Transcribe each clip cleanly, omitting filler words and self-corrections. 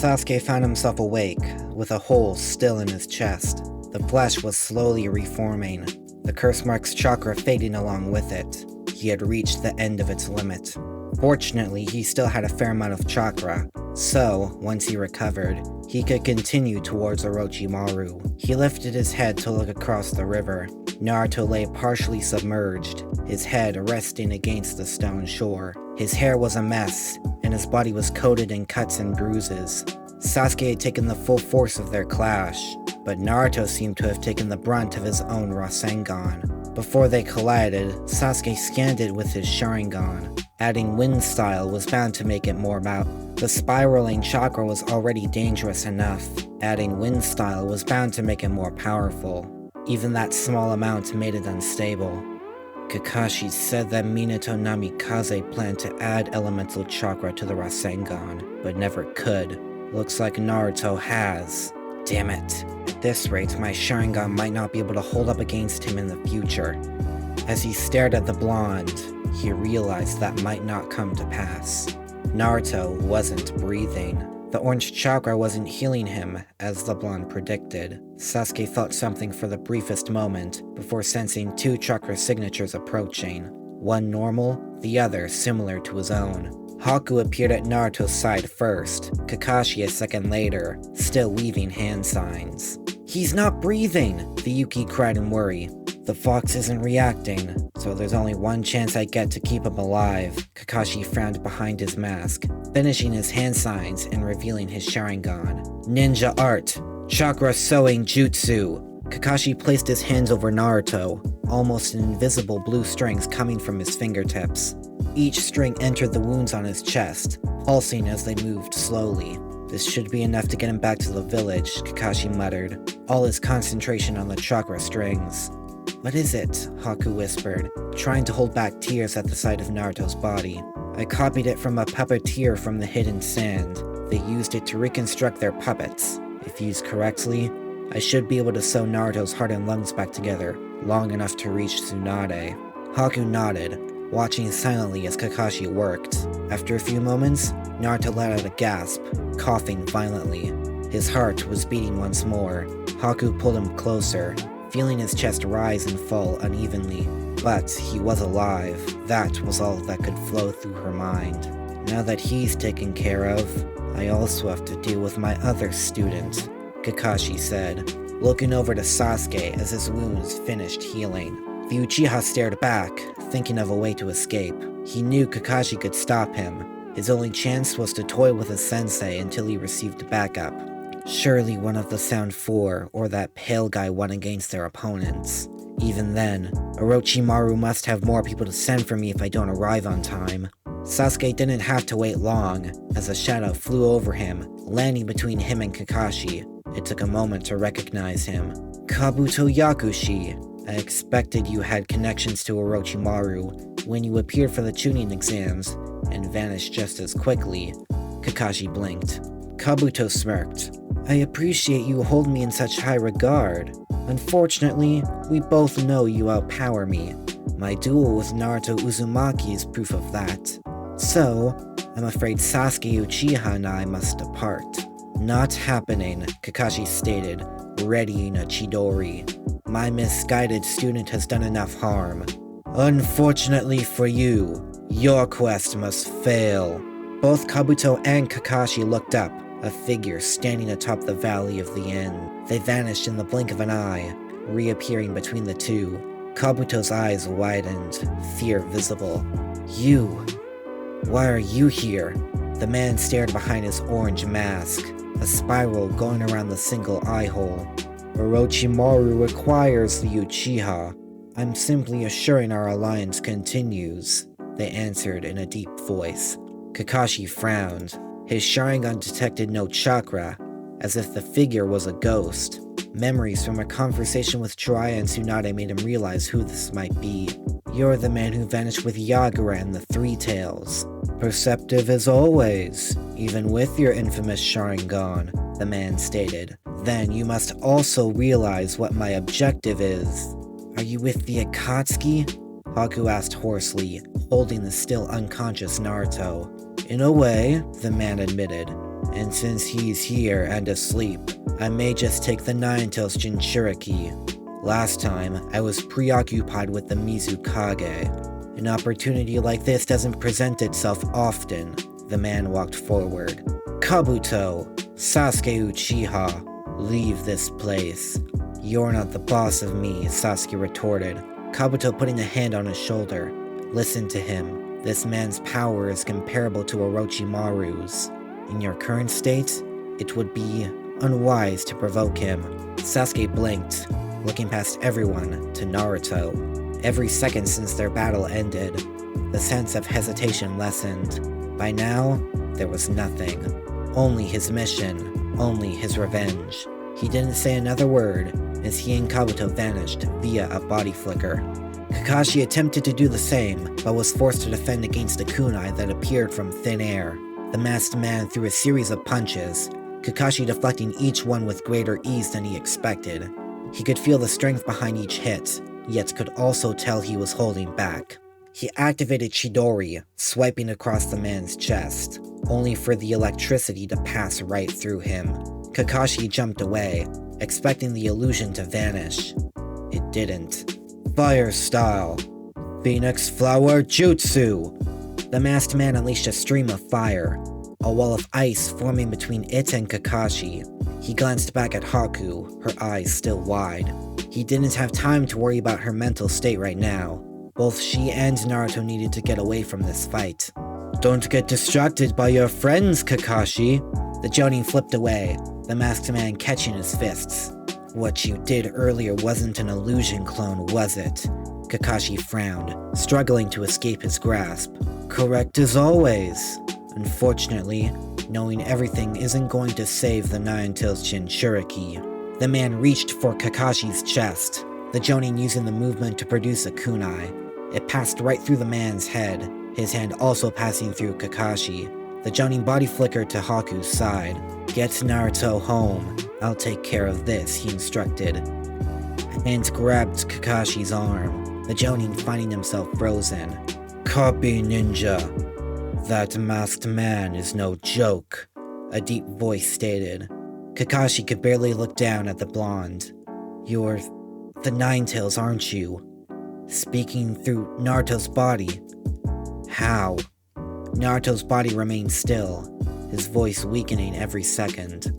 Sasuke found himself awake, with a hole still in his chest. The flesh was slowly reforming, the curse mark's chakra fading along with it. He had reached the end of its limit. Fortunately, he still had a fair amount of chakra, so, once he recovered, he could continue towards Orochimaru. He lifted his head to look across the river. Naruto lay partially submerged, his head resting against the stone shore. His hair was a mess, and his body was coated in cuts and bruises. Sasuke had taken the full force of their clash, but Naruto seemed to have taken the brunt of his own Rasengan. Before they collided, Sasuke scanned it with his Sharingan. Adding wind style was bound to make it more the spiraling chakra was already dangerous enough. Adding wind style was bound to make it more powerful. Even that small amount made it unstable. Kakashi said that Minato Namikaze planned to add elemental chakra to the Rasengan, but never could. Looks like Naruto has. Damn it. At this rate, my Sharingan might not be able to hold up against him in the future. As he stared at the blonde, he realized that might not come to pass. Naruto wasn't breathing. The orange chakra wasn't healing him, as the blonde predicted. Sasuke felt something for the briefest moment, before sensing two chakra signatures approaching. One normal, the other similar to his own. Haku appeared at Naruto's side first, Kakashi a second later, still weaving hand signs. "He's not breathing!" the Yuki cried in worry. "The fox isn't reacting, so there's only one chance I get to keep him alive." Kakashi frowned behind his mask, finishing his hand signs and revealing his Sharingan. "Ninja art! Chakra sewing jutsu!" Kakashi placed his hands over Naruto, almost invisible blue strings coming from his fingertips. Each string entered the wounds on his chest, pulsing as they moved slowly. "This should be enough to get him back to the village," Kakashi muttered, all his concentration on the chakra strings. "What is it?" Haku whispered, trying to hold back tears at the sight of Naruto's body. "I copied it from a puppeteer from the hidden sand. They used it to reconstruct their puppets. If used correctly, I should be able to sew Naruto's heart and lungs back together, long enough to reach Tsunade." Haku nodded, watching silently as Kakashi worked. After a few moments, Naruto let out a gasp, coughing violently. His heart was beating once more. Haku pulled him closer, feeling his chest rise and fall unevenly. But he was alive. That was all that could flow through her mind. Now that he's taken care of, I also have to deal with my other student, Kakashi said, looking over to Sasuke as his wounds finished healing. The Uchiha stared back, thinking of a way to escape. He knew Kakashi could stop him. His only chance was to toy with his sensei until he received backup. Surely one of the Sound Four or that pale guy won against their opponents. Even then, Orochimaru must have more people to send for me if I don't arrive on time. Sasuke didn't have to wait long, as a shadow flew over him, landing between him and Kakashi. It took a moment to recognize him. "Kabuto Yakushi, I expected you had connections to Orochimaru when you appeared for the Chunin exams, and vanished just as quickly." Kakashi blinked. Kabuto smirked. "I appreciate you hold me in such high regard. Unfortunately, we both know you outpower me. My duel with Naruto Uzumaki is proof of that. So, I'm afraid Sasuke Uchiha and I must depart." "Not happening," Kakashi stated, readying a Chidori. "My misguided student has done enough harm. Unfortunately for you, your quest must fail." Both Kabuto and Kakashi looked up, a figure standing atop the valley of the inn. They vanished in the blink of an eye, reappearing between the two. Kabuto's eyes widened, fear visible. "You? Why are you here?" The man stared behind his orange mask, a spiral going around the single eye hole. "Orochimaru requires the Uchiha. I'm simply assuring our alliance continues," they answered in a deep voice. Kakashi frowned. His Sharingan detected no chakra, as if the figure was a ghost. Memories from a conversation with Jiraiya and Tsunade made him realize who this might be. "You're the man who vanished with Yagura and the Three Tails." "Perceptive as always, even with your infamous Sharingan," the man stated. "Then you must also realize what my objective is." "Are you with the Akatsuki?" Haku asked hoarsely, holding the still unconscious Naruto. "In a way," the man admitted. And since he's here and asleep, I may just take the Nine-Tails Jinchuriki. Last time, I was preoccupied with the Mizukage. An opportunity like this doesn't present itself often. The man walked forward. Kabuto, Sasuke Uchiha, leave this place. You're not the boss of me, Sasuke retorted. Kabuto putting a hand on his shoulder. Listen to him. This man's power is comparable to Orochimaru's. In your current state, it would be unwise to provoke him. Sasuke blinked, looking past everyone to Naruto. Every second since their battle ended, the sense of hesitation lessened. By now, there was nothing. Only his mission, only his revenge. He didn't say another word as he and Kabuto vanished via a body flicker. Kakashi attempted to do the same, but was forced to defend against a kunai that appeared from thin air. The masked man threw a series of punches, Kakashi deflecting each one with greater ease than he expected. He could feel the strength behind each hit, yet could also tell he was holding back. He activated Chidori, swiping across the man's chest, only for the electricity to pass right through him. Kakashi jumped away, expecting the illusion to vanish. It didn't. Fire style. Phoenix Flower Jutsu! The masked man unleashed a stream of fire, a wall of ice forming between it and Kakashi. He glanced back at Haku, her eyes still wide. He didn't have time to worry about her mental state right now. Both she and Naruto needed to get away from this fight. Don't get distracted by your friends, Kakashi! The Jonin flipped away, the masked man catching his fists. What you did earlier wasn't an illusion clone, was it? Kakashi frowned, struggling to escape his grasp. Correct as always. Unfortunately, knowing everything isn't going to save the Nine-Tails Jinchuriki. The man reached for Kakashi's chest, the Jonin using the movement to produce a kunai. It passed right through the man's head, his hand also passing through Kakashi. The Jonin body flickered to Haku's side. Get Naruto home. I'll take care of this, he instructed. A hand grabbed Kakashi's arm, the Jonin finding himself frozen. Copy ninja. That masked man is no joke, a deep voice stated. Kakashi could barely look down at the blonde. You're the Nine-Tails, aren't you? Speaking through Naruto's body. How? Naruto's body remained still, his voice weakening every second.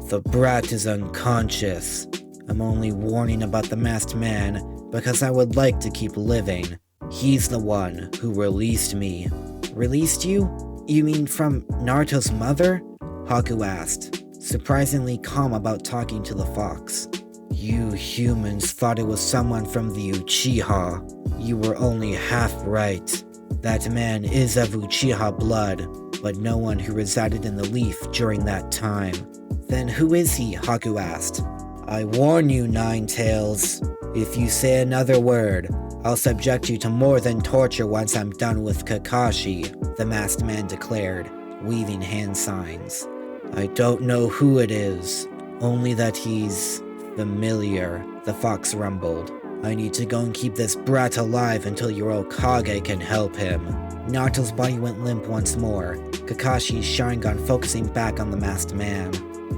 The brat is unconscious. I'm only warning about the masked man because I would like to keep living. He's the one who released me. Released you? You mean from Naruto's mother? Haku asked, surprisingly calm about talking to the fox. You humans thought it was someone from the Uchiha. You were only half right. That man is of Uchiha blood, but no one who resided in the leaf during that time. Then who is he? Haku asked. I warn you, Nine-Tails. If you say another word, I'll subject you to more than torture once I'm done with Kakashi, the masked man declared, weaving hand signs. I don't know who it is, only that he's familiar, the fox rumbled. I need to go and keep this brat alive until your Hokage can help him. Naruto's body went limp once more, Kakashi's Sharingan focusing back on the masked man.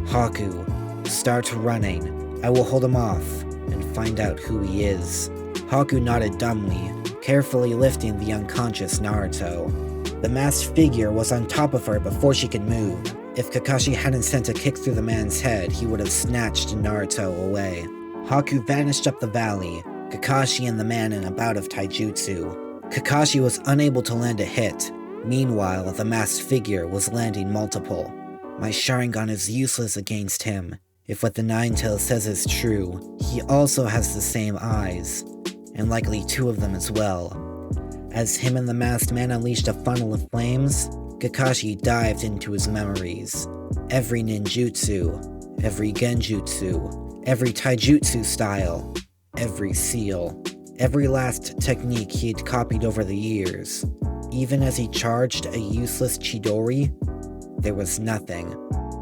Haku, start running. I will hold him off and find out who he is. Haku nodded dumbly, carefully lifting the unconscious Naruto. The masked figure was on top of her before she could move. If Kakashi hadn't sent a kick through the man's head, he would have snatched Naruto away. Haku vanished up the valley, Kakashi and the man in a bout of taijutsu. Kakashi was unable to land a hit. Meanwhile, the masked figure was landing multiple. My Sharingan is useless against him. If what the Nine-Tails says is true, he also has the same eyes, and likely two of them as well. As him and the masked man unleashed a funnel of flames, Kakashi dived into his memories. Every ninjutsu, every genjutsu, every taijutsu style, every seal, every last technique he had copied over the years. Even as he charged a useless Chidori, there was nothing.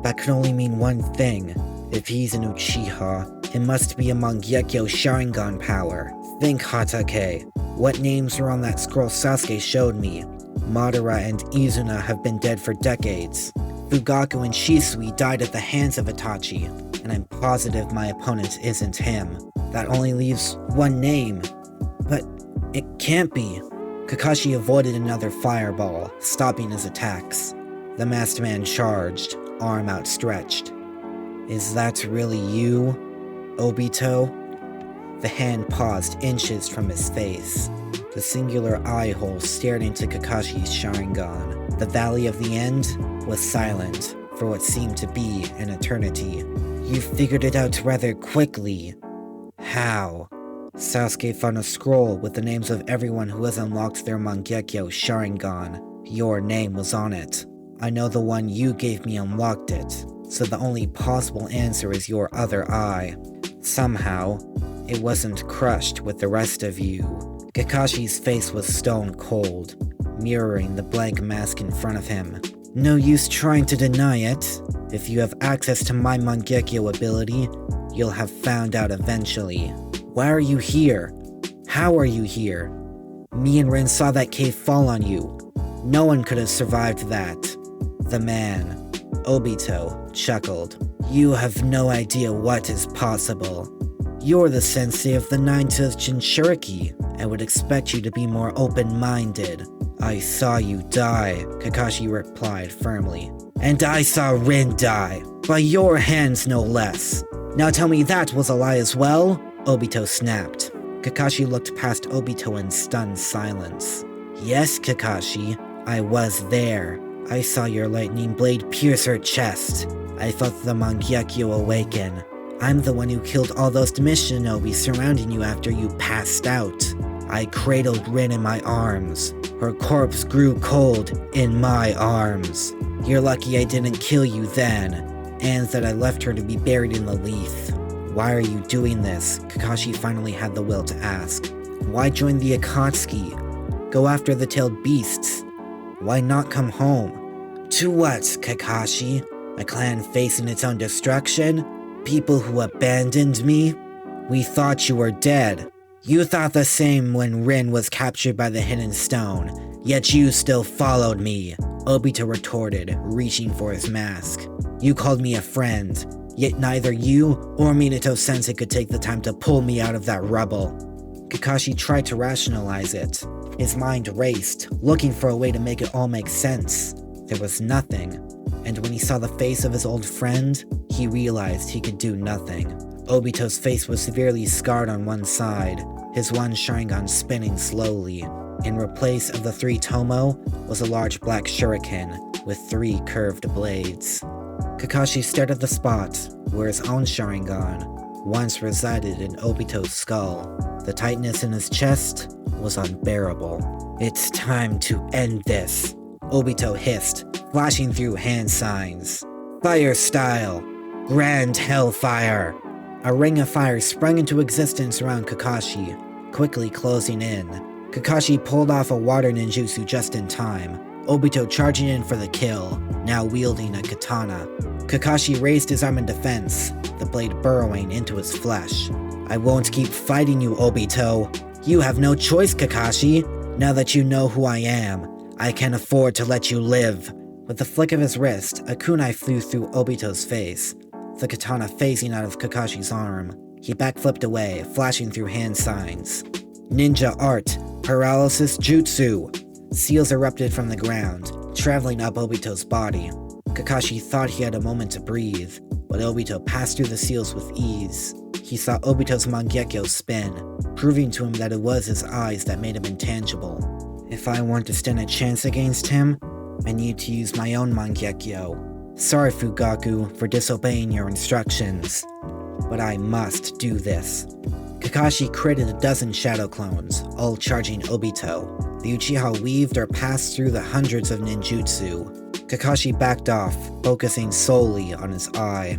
That could only mean one thing. If he's an Uchiha, it must be among Gekyo's Sharingan power. Think, Hokage. What names are on that scroll Sasuke showed me? Madara and Izuna have been dead for decades. Fugaku and Shisui died at the hands of Itachi, and I'm positive my opponent isn't him. That only leaves one name. But it can't be. Kakashi avoided another fireball, stopping his attacks. The masked man charged, arm outstretched. Is that really you, Obito? The hand paused inches from his face. The singular eye hole stared into Kakashi's Sharingan. The Valley of the End was silent for what seemed to be an eternity. You figured it out rather quickly. How? Sasuke found a scroll with the names of everyone who has unlocked their Mangekyo Sharingan. Your name was on it. I know the one you gave me unlocked it, so the only possible answer is your other eye. Somehow, it wasn't crushed with the rest of you. Kakashi's face was stone cold, mirroring the blank mask in front of him. No use trying to deny it. If you have access to my Mangekyo ability, you'll have found out eventually. Why are you here? How are you here? Me and Rin saw that cave fall on you. No one could have survived that. The man, Obito, chuckled. You have no idea what is possible. You're the sensei of the 9th Jinchuriki. I would expect you to be more open-minded. I saw you die, Kakashi replied firmly. And I saw Rin die. By your hands, no less. Now tell me that was a lie as well? Obito snapped. Kakashi looked past Obito in stunned silence. Yes, Kakashi, I was there. I saw your lightning blade pierce her chest. I felt the Mangekyo awaken. I'm the one who killed all those shinobi surrounding you after you passed out. I cradled Rin in my arms. Her corpse grew cold in my arms. You're lucky I didn't kill you then, and that I left her to be buried in the leaf. Why are you doing this? Kakashi finally had the will to ask. Why join the Akatsuki? Go after the tailed beasts. Why not come home? To what, Kakashi? A clan facing its own destruction? People who abandoned me? We thought you were dead. You thought the same when Rin was captured by the Hidden Stone, yet you still followed me, Obito retorted, reaching for his mask. You called me a friend, yet neither you or Minato-sensei could take the time to pull me out of that rubble. Kakashi tried to rationalize it. His mind raced, looking for a way to make it all make sense. There was nothing, and when he saw the face of his old friend, he realized he could do nothing. Obito's face was severely scarred on one side, his one Sharingan spinning slowly. In replace of the 3 Tomo was a large black shuriken with 3 curved blades. Kakashi stared at the spot where his own Sharingan once resided in Obito's skull. The tightness in his chest was unbearable. It's time to end this, Obito hissed, flashing through hand signs. Fire style! Grand Hellfire! A ring of fire sprung into existence around Kakashi, quickly closing in. Kakashi pulled off a water ninjutsu just in time, Obito charging in for the kill, now wielding a katana. Kakashi raised his arm in defense, the blade burrowing into his flesh. I won't keep fighting you, Obito. You have no choice, Kakashi. Now that you know who I am, I can afford to let you live. With the flick of his wrist, a kunai flew through Obito's face, the katana phasing out of Kakashi's arm. He backflipped away, flashing through hand signs. Ninja art, paralysis jutsu. Seals erupted from the ground, traveling up Obito's body. Kakashi thought he had a moment to breathe, but Obito passed through the seals with ease. He saw Obito's Mangekyo spin, proving to him that it was his eyes that made him intangible. If I want to stand a chance against him, I need to use my own Mangekyo. Sorry, Fugaku, for disobeying your instructions, but I must do this. Kakashi created a dozen shadow clones, all charging Obito. The Uchiha weaved or passed through the hundreds of ninjutsu. Kakashi backed off, focusing solely on his eye.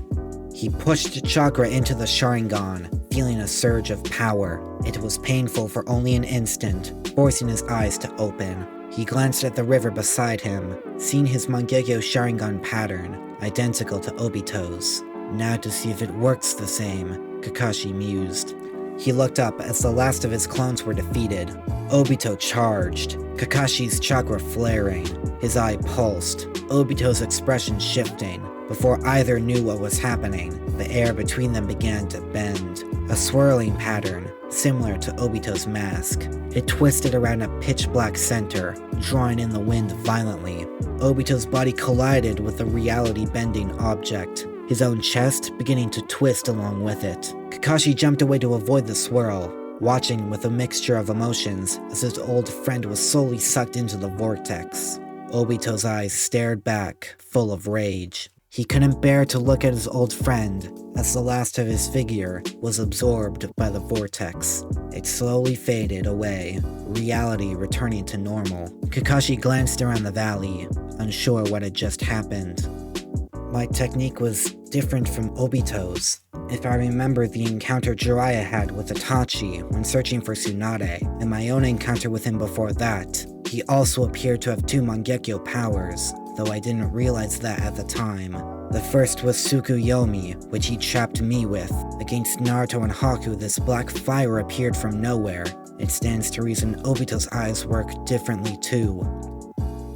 He pushed chakra into the Sharingan, feeling a surge of power. It was painful for only an instant, forcing his eyes to open. He glanced at the river beside him, seeing his Mangekyo Sharingan pattern, identical to Obito's. Now to see if it works the same, Kakashi mused. He looked up as the last of his clones were defeated. Obito charged, Kakashi's chakra flaring, his eye pulsed, Obito's expression shifting. Before either knew what was happening, the air between them began to bend. A swirling pattern, similar to Obito's mask. It twisted around a pitch-black center, drawing in the wind violently. Obito's body collided with the reality-bending object, his own chest beginning to twist along with it. Kakashi jumped away to avoid the swirl, watching with a mixture of emotions as his old friend was slowly sucked into the vortex. Obito's eyes stared back, full of rage. He couldn't bear to look at his old friend, as the last of his figure was absorbed by the vortex. It slowly faded away, reality returning to normal. Kakashi glanced around the valley, unsure what had just happened. My technique was different from Obito's. If I remember the encounter Jiraiya had with Itachi when searching for Tsunade, and my own encounter with him before that, he also appeared to have 2 Mangekyo powers, though I didn't realize that at the time. The first was Tsukuyomi, which he trapped me with. Against Naruto and Haku, this black fire appeared from nowhere. It stands to reason Obito's eyes work differently too.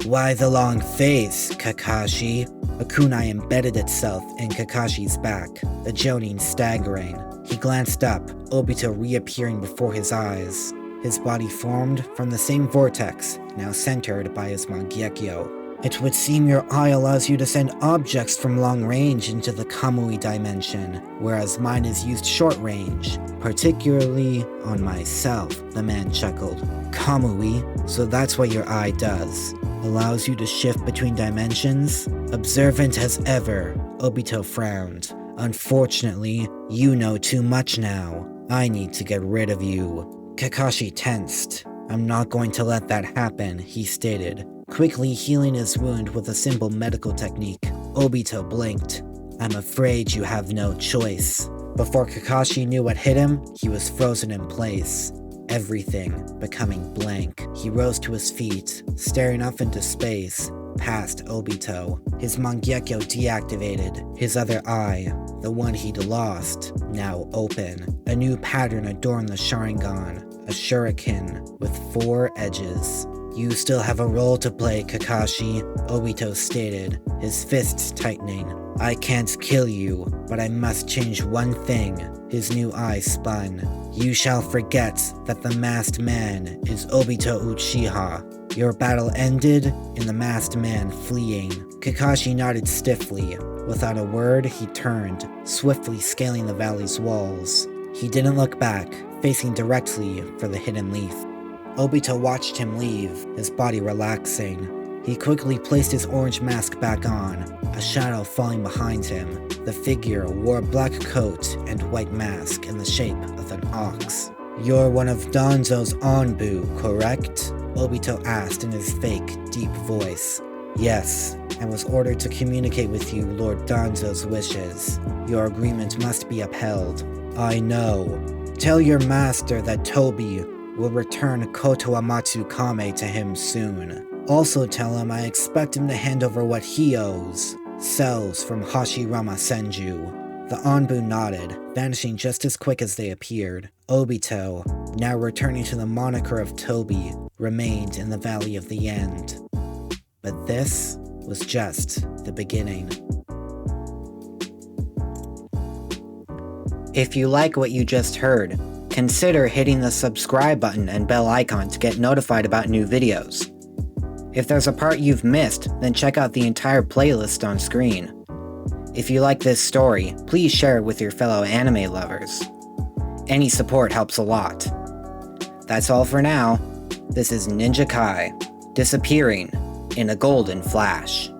Why the long face, Kakashi? A kunai embedded itself in Kakashi's back, the jonin staggering. He glanced up, Obito reappearing before his eyes. His body formed from the same vortex, now centered by his Mangekyo. It would seem your eye allows you to send objects from long range into the Kamui dimension, whereas mine is used short range, particularly on myself, the man chuckled. Kamui? So that's what your eye does. Allows you to shift between dimensions? Observant as ever, Obito frowned. Unfortunately, you know too much now. I need to get rid of you. Kakashi tensed. I'm not going to let that happen, he stated, quickly healing his wound with a simple medical technique. Obito blinked. I'm afraid you have no choice. Before Kakashi knew what hit him, he was frozen in place. Everything becoming blank. He rose to his feet, staring off into space, past Obito. His Mangekyo deactivated, his other eye, the one he'd lost, now open. A new pattern adorned the Sharingan, a shuriken with 4 edges. You still have a role to play, Kakashi, Obito stated, his fists tightening. I can't kill you, but I must change one thing. His new eye spun. You shall forget that the masked man is Obito Uchiha. Your battle ended in the masked man fleeing. Kakashi nodded stiffly. Without a word, he turned, swiftly scaling the valley's walls. He didn't look back, facing directly for the hidden leaf. Obito watched him leave, his body relaxing. He quickly placed his orange mask back on, a shadow falling behind him. The figure wore a black coat and white mask in the shape of an ox. You're one of Danzo's Anbu, correct? Obito asked in his fake, deep voice. Yes, I was ordered to communicate with you Lord Danzo's wishes. Your agreement must be upheld. I know. Tell your master that Tobi will return Koto Amatsu Kame to him soon. Also tell him I expect him to hand over what he owes. Cells from Hashirama Senju. The Anbu nodded, vanishing just as quick as they appeared. Obito, now returning to the moniker of Tobi, remained in the Valley of the End. But this was just the beginning. If you like what you just heard, consider hitting the subscribe button and bell icon to get notified about new videos. If there's a part you've missed, then check out the entire playlist on screen. If you like this story, please share it with your fellow anime lovers. Any support helps a lot. That's all for now. This is Ninja Kai, disappearing in a golden flash.